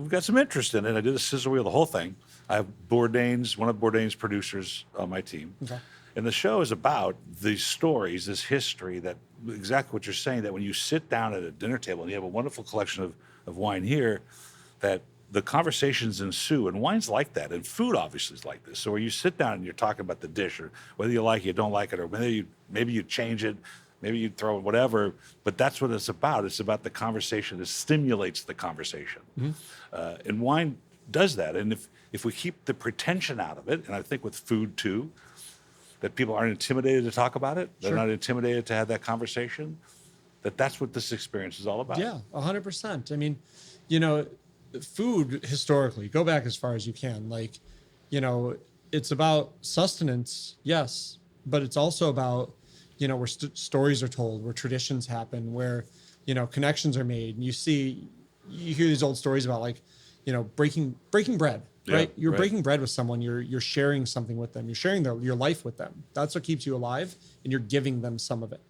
got some interest in it. I did a sizzle reel, the whole thing. I have Bourdain's, one of Bourdain's producers on my team, Okay. and the show is about these stories, this history that exactly what you're saying. That when you sit down at a dinner table and you have a wonderful collection of wine here, that the conversations ensue, and wine's like that, and food obviously is like this. So where you sit down and you're talking about the dish, or whether you like it, don't like it, or maybe you change it, maybe you throw it, whatever. But that's what it's about. It's about the conversation. It stimulates the conversation, and wine does that. And if we keep the pretension out of it, and I think with food too, that people aren't intimidated to talk about it, they're not intimidated to have that conversation. That's what this experience is all about. Yeah, 100%. I mean, food historically, go back as far as you can, it's about sustenance, yes, but it's also about where stories are told, where traditions happen, where connections are made. And you hear these old stories about breaking bread, right? You're breaking bread with someone, you're sharing something with them, you're sharing your life with them. That's what keeps you alive, and you're giving them some of it.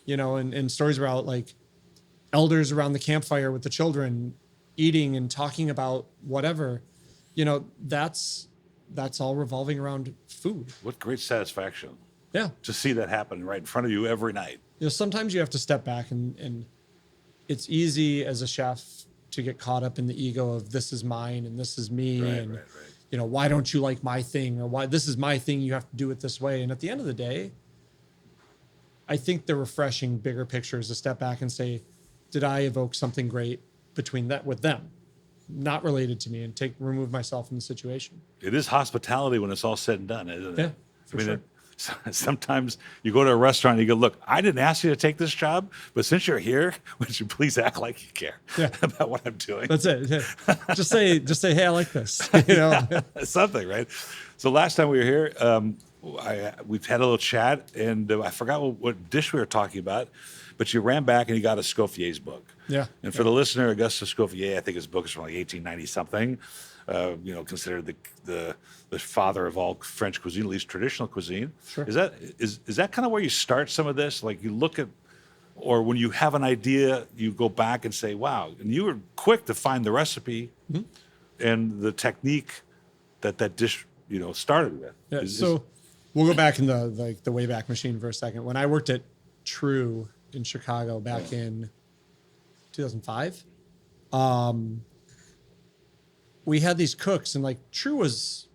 And stories about elders around the campfire with the children eating and talking about whatever, that's all revolving around food. What great satisfaction. Yeah. To see that happen right in front of you every night. Sometimes you have to step back and it's easy as a chef to get caught up in the ego of this is mine and this is me. Right. Why don't you like my thing, or why this is my thing, you have to do it this way. And at the end of the day, I think the refreshing bigger picture is to step back and say, did I evoke something great with them, not related to me, and remove myself from the situation. It is hospitality when it's all said and done, isn't it? Yeah, for sure. Sometimes you go to a restaurant and you go, look, I didn't ask you to take this job, but since you're here, would you please act like you care about what I'm doing? That's it. Yeah. Just say, hey, I like this. Something, right? So last time we were here, we've had a little chat, and I forgot what dish we were talking about, but you ran back and you got Escoffier's book. Yeah. And for the listener, Auguste Escoffier, I think his book is from 1890 something. Considered the father of all French cuisine, at least traditional cuisine. Sure. Is that kind of where you start some of this? Like you look at, or when you have an idea, you go back and say, wow, and you were quick to find the recipe and the technique that dish, started with. Yeah. We'll go back in the Wayback Machine for a second. When I worked at True in Chicago back in 2005, we had these cooks, and True was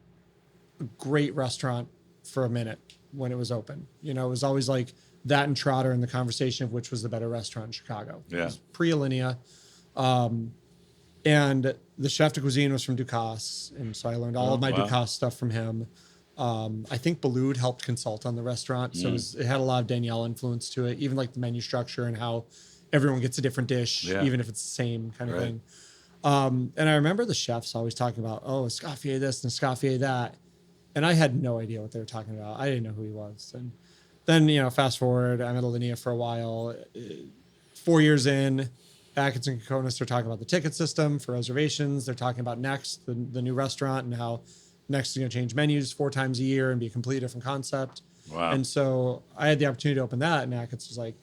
a great restaurant for a minute when it was open. It was always that and Trotter in the conversation of which was the better restaurant in Chicago. Yeah. It was pre-Alinea. And the chef de cuisine was from Ducasse, and so I learned all of my Ducasse stuff from him. I think Baloud helped consult on the restaurant, so it had a lot of Danielle influence to it, even the menu structure and how everyone gets a different dish, even if it's the same kind of thing. And I remember the chefs always talking about, Escoffier this and Escoffier that, and I had no idea what they were talking about. I didn't know who he was. And then, fast forward, I'm at Alinea for a while. 4 years in, Atkins and Kokonis are talking about the ticket system for reservations. They're talking about Next, the new restaurant, and how Next is going to change menus 4 times a year and be a completely different concept. Wow. And so I had the opportunity to open that, and Atkins was like,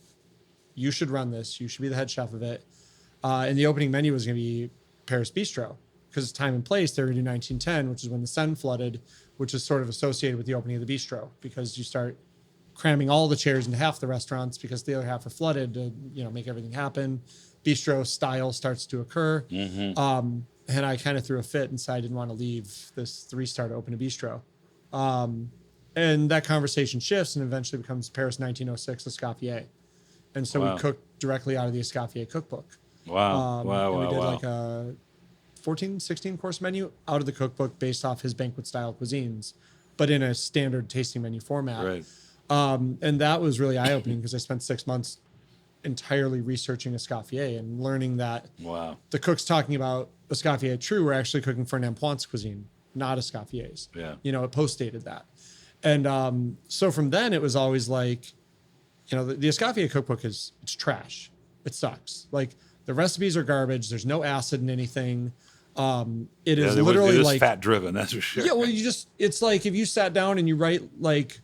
you should run this. You should be the head chef of it. And the opening menu was going to be Paris Bistro, because time and place, they were going to do 1910, which is when the Seine flooded, which is sort of associated with the opening of the bistro, because you start cramming all the chairs into half the restaurants because the other half are flooded to make everything happen. Bistro style starts to occur. And And I kind of threw a fit and said I didn't want to leave this 3-star to open a bistro. And that conversation shifts and eventually becomes Paris 1906 Escoffier. And so we cooked directly out of the Escoffier cookbook. Wow. And we did like a 14, 16 course menu out of the cookbook based off his banquet style cuisines, but in a standard tasting menu format. Right. And that was really eye opening because I spent 6 months entirely researching Escoffier and learning that the cooks talking about Escoffier True were actually cooking for Nampoint's cuisine, not Escoffier's. Yeah. You know, it post-dated that. And so from then it was always like, you know, the Escoffier cookbook it's trash. It sucks. Like the recipes are garbage. There's no acid in anything. It is literally like fat driven. That's for sure. Yeah. Well, it's like if you sat down and you write like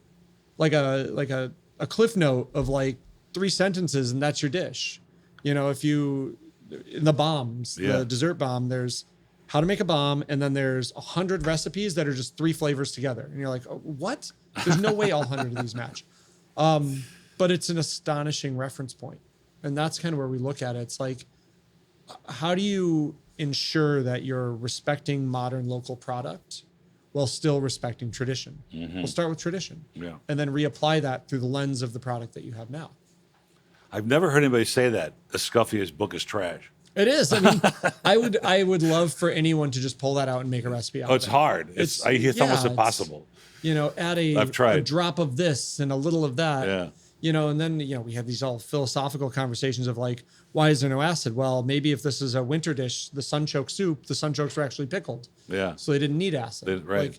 a cliff note of like 3 sentences and that's your dish. You know, if you, in the bombs, the dessert bomb, there's how to make a bomb. And then there's 100 recipes that are just 3 flavors together. And you're like, oh, what? There's no way all 100 of these match. But it's an astonishing reference point. And that's kind of where we look at it. It's like, how do you ensure that you're respecting modern local product while still respecting tradition? We'll start with tradition. And then reapply that through the lens of the product that you have now. I've never heard anybody say that Escoffier's book is trash. It is. I mean, I would love for anyone to just pull that out and make a recipe out of it. It's hard. It's almost impossible. You know, add a drop of this and a little of that. Yeah. You know, and then, you know, we have these all philosophical conversations of like, why is there no acid? Well, maybe if this is a winter dish, the sunchoke soup, the sunchokes were actually pickled. Yeah. So they didn't need acid. Right.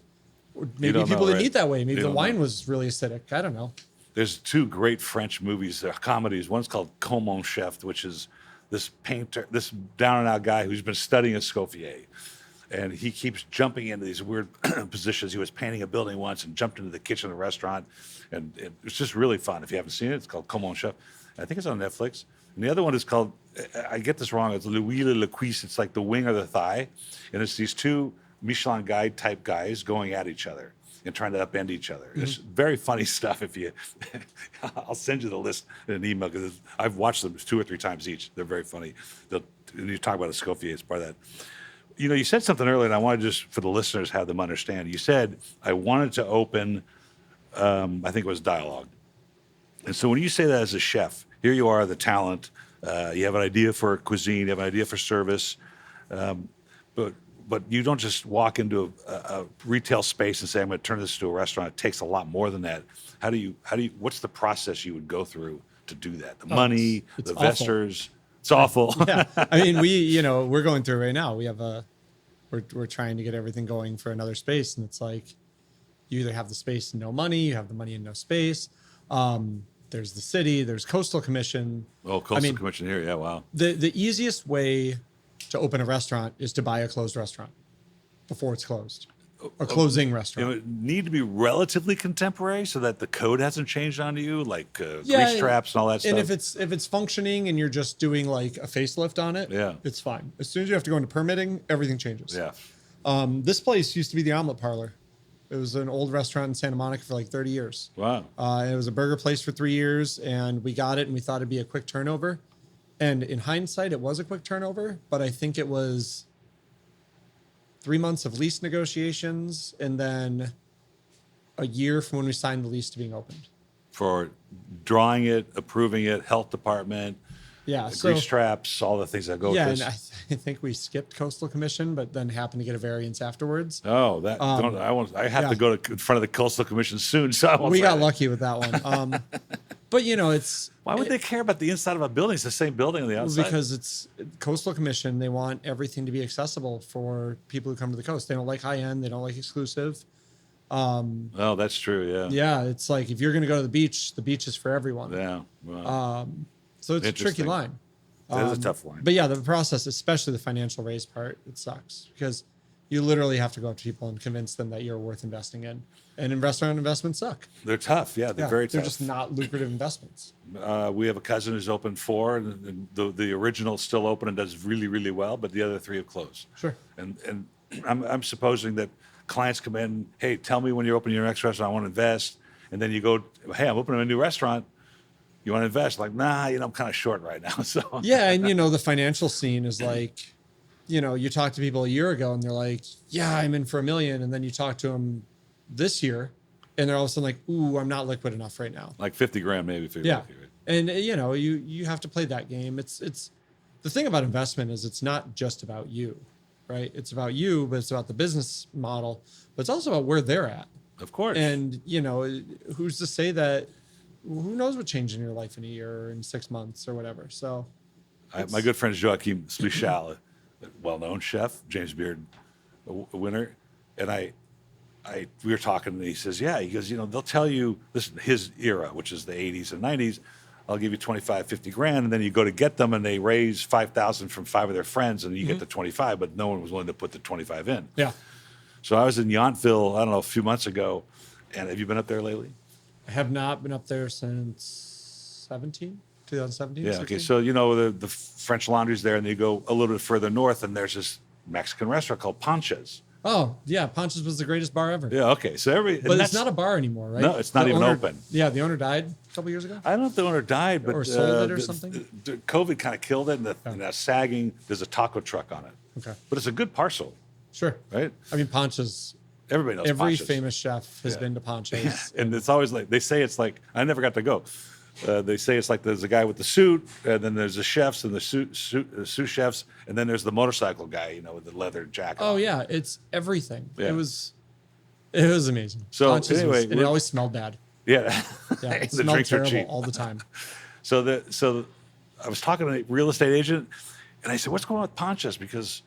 Like, maybe people didn't eat that way. Maybe the wine was really acidic. I don't know. There's 2 great French movies, comedies. One's called Comment Chef, which is this painter, this down and out guy who's been studying Escoffier. And he keeps jumping into these weird positions. He was painting a building once and jumped into the kitchen of a restaurant. And it's just really fun. If you haven't seen it, it's called Comment Chef. I think it's on Netflix. And the other one is called, I get this wrong, it's l'huile le cuisse. It's like the wing or the thigh. And it's these 2 Michelin guide type guys going at each other and trying to upend each other. It's very funny stuff. If you, I'll send you the list in an email because I've watched them 2 or 3 times each. They're very funny. When you talk about Escoffier, it's part of that. You know, you said something earlier, and I want to just, for the listeners, have them understand. You said, I wanted to open, I think it was dialogue. And so when you say that as a chef, here you are, the talent, you have an idea for cuisine, you have an idea for service, but you don't just walk into a retail space and say, I'm going to turn this into a restaurant. It takes a lot more than that. What's the process you would go through to do that? The money, it's the awful. investors. It's awful. Yeah. I mean, we're going through it right now. We have we're trying to get everything going for another space. And it's like, you either have the space and no money, you have the money and no space. There's the city, there's Coastal Commission. Oh, Coastal Commission here. Yeah. Wow. The easiest way to open a restaurant is to buy a closed restaurant before it's closed. A closing restaurant. It would need to be relatively contemporary so that the code hasn't changed onto you, like grease traps and all that stuff. And if it's functioning and you're just doing like a facelift on it, it's fine. As soon as you have to go into permitting, everything changes. Yeah. This place used to be the Omelet Parlor. It was an old restaurant in Santa Monica for like 30 years. Wow. It was a burger place for 3 years, and we got it, and we thought it'd be a quick turnover. And in hindsight, it was a quick turnover, but I think it was 3 months of lease negotiations and then a year from when we signed the lease to being opened. For drawing it, approving it, health department, Yeah, grease traps, all the things that go with yeah, this. and I think we skipped Coastal Commission, but then happened to get a variance afterwards. Oh, that I have to go to in front of the Coastal Commission soon, so I won't We say got that. lucky with that one. But it's Why would they care about the inside of a building? It's the same building on the outside. because it's Coastal Commission. They want everything to be accessible for people who come to the coast. They don't like high end. They don't like exclusive. Oh, that's true. Yeah. Yeah, it's like if you're going to go to the beach is for everyone. Yeah. Wow. So it's a tricky Interesting. line. That is a tough line. But yeah, the process, especially the financial raise part, it sucks because you literally have to go up to people and convince them that you're worth investing in. And restaurant investments suck. They're tough. Yeah, they're very tough. They're just not lucrative investments. We have a cousin who's opened 4, and the original's still open and does really, really well, but the other 3 have closed. Sure. And I'm supposing that clients come in, hey, tell me when you're opening your next restaurant, I want to invest. And then you go, hey, I'm opening a new restaurant. You want to invest? Like, nah, I'm kind of short right now. So Yeah, and the financial scene is like, you talk to people a year ago and they're like, yeah, I'm in for $1 million. And then you talk to them this year and they're all of a sudden like, ooh, I'm not liquid enough right now. Like 50 grand maybe. If you're Yeah. lucky, right? And you have to play that game. It's the thing about investment is it's not just about you, right? It's about you, but it's about the business model, but it's also about where they're at. Of course. And, who's to say that, who knows what changed in your life in a year or in 6 months or whatever. So My good friend Joachim Spichal, a well-known chef, James Beard a winner, and we were talking, and he says, yeah, he goes, they'll tell you, this is his era, which is the 80s and 90s, I'll give you 25, 50 grand, and then you go to get them, and they raise 5,000 from 5 of their friends, and you get the 25, but no one was willing to put the 25 in. yeah, So I was in Yountville, I don't know, a few months ago, and have you been up there lately? I have not been up there since 2017. Yeah, 16? okay, so the French Laundry's there, and you go a little bit further north, and there's this Mexican restaurant called Pancha's. Oh, yeah. Ponch's was the greatest bar ever. Yeah, okay. So But it's not a bar anymore, right? No, it's not The even owner- open. Yeah, the owner died a couple years ago. I don't know if the owner died, but Or sold it or the- something? the COVID kind of killed it, and that sagging. There's a taco truck on it, Okay. but it's a good parcel, Sure. right? I mean, Ponch's, Everybody knows every Pancha's. famous chef has Yeah. been to Ponch's. Yeah, and it's always like they say it's like I never got to go. They say it's like there's a guy with the suit, and then there's the chefs and the sous chefs, and then there's the motorcycle guy, with the leather jacket. Oh on. yeah, it's everything. Yeah. It was amazing. So, Ponch's anyway, and it always smelled bad. Yeah, Yeah, it the smelled drinks are terrible cheap. all the time. So I was talking to a real estate agent, and I said, "What's going on with Panchas?"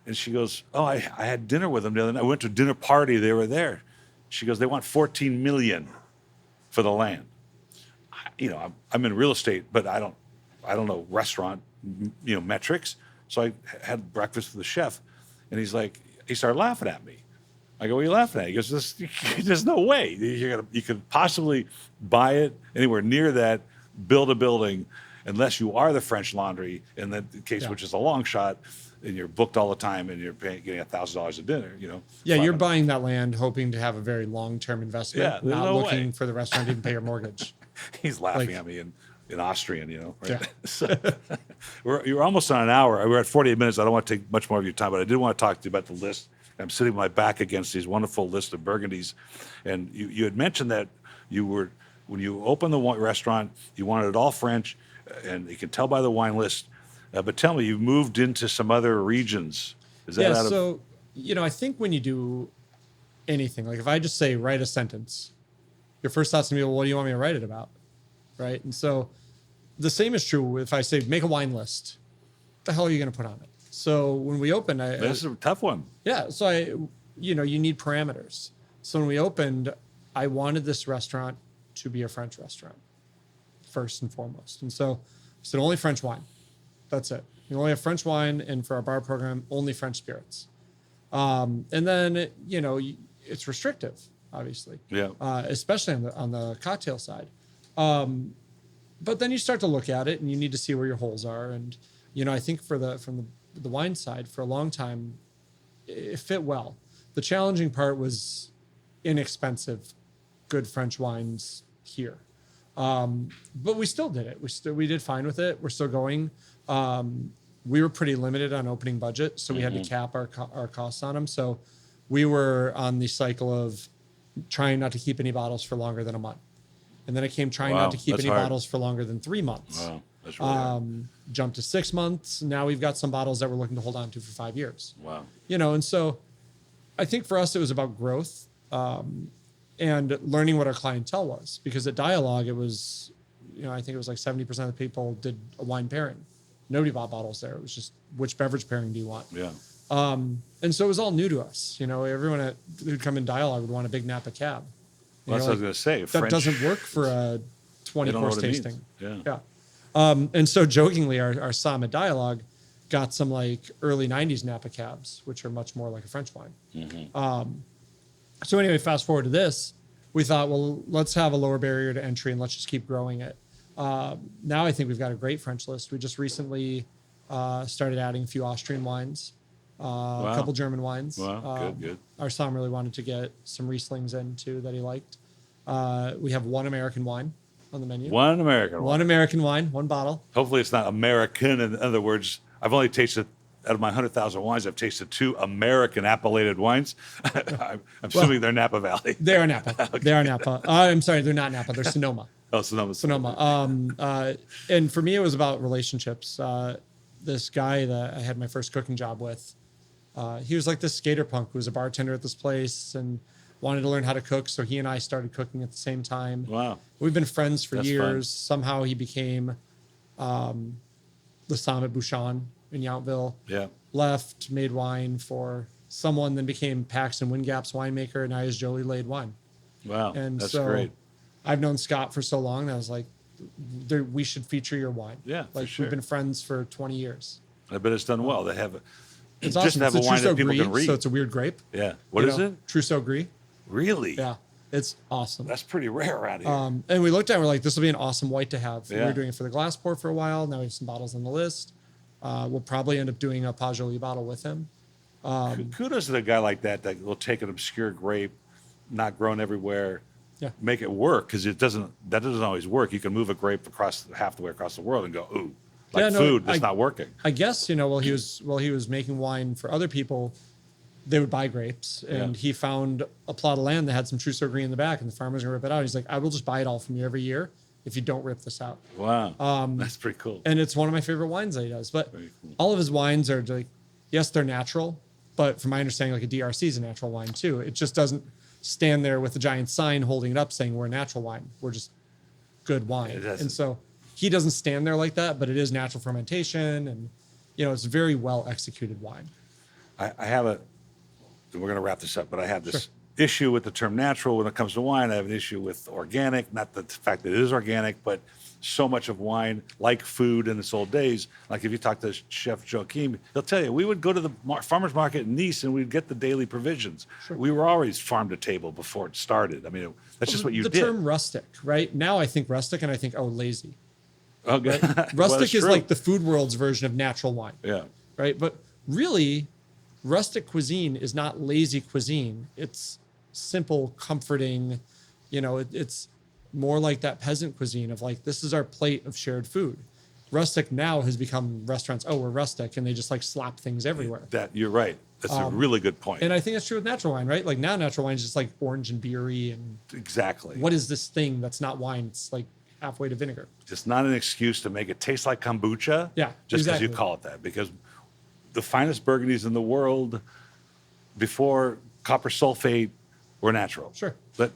And she goes, "Oh, I had dinner with them the other night. I went to a dinner party. They were there." She goes, "They want 14 million for the land." I'm in real estate, but I don't know restaurant, metrics. So I had breakfast with the chef, and he started laughing at me. I go, "What are you laughing at?" He goes, "There's no way you could possibly buy it anywhere near that, build a building, unless you are the French Laundry, in that case, Yeah. which is a long shot, and you're booked all the time, and you're getting $1,000 a dinner, Yeah, you're $500. buying that land hoping to have a very long-term investment, Yeah, there's not no looking way. for the restaurant to even pay your mortgage. He's laughing Like- at me in Austrian, right? Yeah. So, you're almost on an hour. We're at 48 minutes. I don't want to take much more of your time, but I did want to talk to you about the list. I'm sitting with my back against these wonderful list of Burgundies. And you had mentioned that when you opened the restaurant, you wanted it all French, and you can tell by the wine list. But tell me, you've moved into some other regions. Is that Yeah, out of... so I think when you do anything, like if I just say write a sentence, your first thought's gonna be, well, what do you want me to write it about, right? And so the same is true if I say make a wine list. What the hell are you gonna put on it? So when we opened, This is a tough one. yeah, so you need parameters. So when we opened, I wanted this restaurant to be a French restaurant first and foremost, and so I said only French wine. That's it. You only have French wine, and for our bar program, only French spirits. And then it's restrictive, obviously. Yeah. Especially on the cocktail side. But then you start to look at it, and you need to see where your holes are. And I think from the wine side, for a long time, it fit well. The challenging part was inexpensive, good French wines here. But we still did it. We did fine with it. We're still going. We were pretty limited on opening budget, so we had to cap our costs on them. So we were on the cycle of trying not to keep any bottles for longer than a month. And then it came trying Wow, not to keep that's any hard. bottles for longer than 3 months. Wow, that's really hard. Jumped to 6 months. Now we've got some bottles that we're looking to hold on to for 5 years. Wow. And so I think for us, it was about growth and learning what our clientele was. Because at Dialogue, it was, I think it was like 70% of the people did a wine pairing. Nobody bought bottles there. It was just, which beverage pairing do you want? Yeah. And so it was all new to us. Everyone who'd come in Dialogue would want a big Napa cab. Well, that's what I was going to say. That French, doesn't work for a they don't know 20-course what it means. tasting. Yeah. And so jokingly, our Summit Dialogue got some like early 90s Napa cabs, which are much more like a French wine. So anyway, fast forward to this, we thought, well, let's have a lower barrier to entry and let's just keep growing it. Now I think we've got a great French list. We just recently started adding a few Austrian wines, a couple German wines. Wow, good. Our Sam really wanted to get some Rieslings in too that he liked. We have one American wine on the menu. One American One wine. American wine, one bottle. Hopefully it's not American. In other words, I've only tasted out of my 100,000 wines, I've tasted 2 American appellated wines. I'm assuming they're Napa Valley. They are Napa. Okay. They are Napa. I'm sorry, they're not Napa. They're Sonoma. Oh, Sonoma. Sonoma. And for me, it was about relationships. This guy that I had my first cooking job with, he was like this skater punk who was a bartender at this place and wanted to learn how to cook. So he and I started cooking at the same time. Wow. We've been friends for That's years. fun. Somehow he became the Summit Bouchon in Yountville. Yeah. Left, made wine for someone, then became Paxton Wingap's winemaker, and I is Jolie Laid Wine. Wow. And that's so great. I've known Scott for so long that I was like, we should feature your wine. Yeah, like for sure. We've been friends for 20 years. I bet it's done well. They have It's just awesome. to have It's a wine that people Gris, can read. so it's a weird grape. Yeah. What is it? Trousseau Gris. Really? Yeah, it's awesome. That's pretty rare around here. And we looked at it, we're like, this will be an awesome white to have. We Yeah. were doing it for the glass pour for a while. Now we have some bottles on the list. We'll probably end up doing a Pasjoli bottle with him. Kudos to a guy like that will take an obscure grape, not grown everywhere, Yeah. make it work, because that doesn't always work. You can move a grape across half the way across the world and go, ooh, food that's not working. I guess, while he was making wine for other people, they would buy grapes, and Yeah. he found a plot of land that had some Trousseau Gris in the back, and the farmer's gonna rip it out. He's like, I will just buy it all from you every year if you don't rip this out. Wow. That's pretty cool. And it's one of my favorite wines that he does. But Very cool. all of his wines are like, yes, they're natural, but from my understanding, like a DRC is a natural wine too. It just doesn't stand there with a giant sign holding it up saying we're a natural wine. We're just good wine. It doesn't. And so he doesn't stand there like that, but it is natural fermentation, and it's very well executed wine. I have we're going to wrap this up, but I have this issue with the term natural when it comes to wine. I have an issue with organic, not the fact that it is organic, but so much of wine, like food in its old days, like if you talk to Chef Joachim, he'll tell you, we would go to the farmer's market in Nice and we'd get the daily provisions. Sure. We were always farm to table before it started. I mean, that's just what you the did. The term rustic, right? Now I think rustic and I think, lazy. Okay. Right? Well, Rustic that's is true. like the food world's version of natural wine. Yeah. Right? But really, rustic cuisine is not lazy cuisine. It's simple, comforting. It's more like that peasant cuisine of like, this is our plate of shared food. Rustic now has become restaurants. Oh, we're rustic. And they just like slap things everywhere. You're right. That's a really good point. And I think that's true with natural wine, right? Like now natural wine is just like orange and beery. And exactly. what is this thing that's not wine? It's like halfway to vinegar. Just not an excuse to make it taste like kombucha. Yeah, just because exactly. you call it that. Because the finest Burgundies in the world before copper sulfate were natural. Sure. But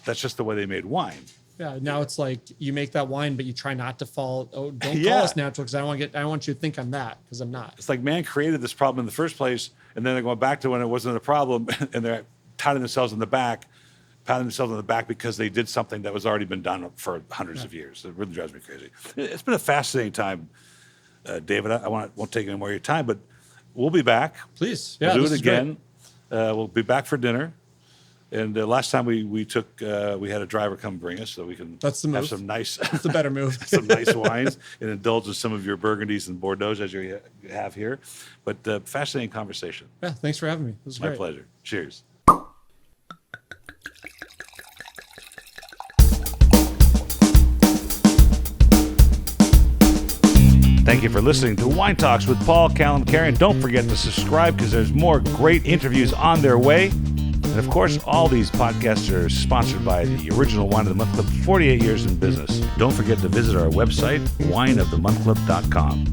that's just the way they made wine. Yeah. Now it's like you make that wine, but you try not to fall. Oh, don't Yeah. call us natural because I don't want you to think I'm that because I'm not. It's like man created this problem in the first place, and then they're going back to when it wasn't a problem, and they're patting themselves on the back because they did something that was already been done for hundreds of years. It really drives me crazy. It's been a fascinating time, David. I won't take any more of your time, but we'll be back. Please. Yeah. We'll this do it is great. again. We'll be back for dinner. And last time we had a driver come bring us so we can That's the have move. some nice It's the better move. some nice wines and indulge in some of your Burgundies and Bordeaux as you have here. But fascinating conversation. Yeah. Thanks for having me. This was My great. pleasure. Cheers. Thank you for listening to Wine Talks with Paul Callum-Carey. Don't forget to subscribe because there's more great interviews on their way. And of course, all these podcasts are sponsored by the original Wine of the Month Club, 48 years in business. Don't forget to visit our website, wineofthemonthclub.com.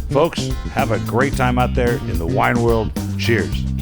Folks, have a great time out there in the wine world. Cheers.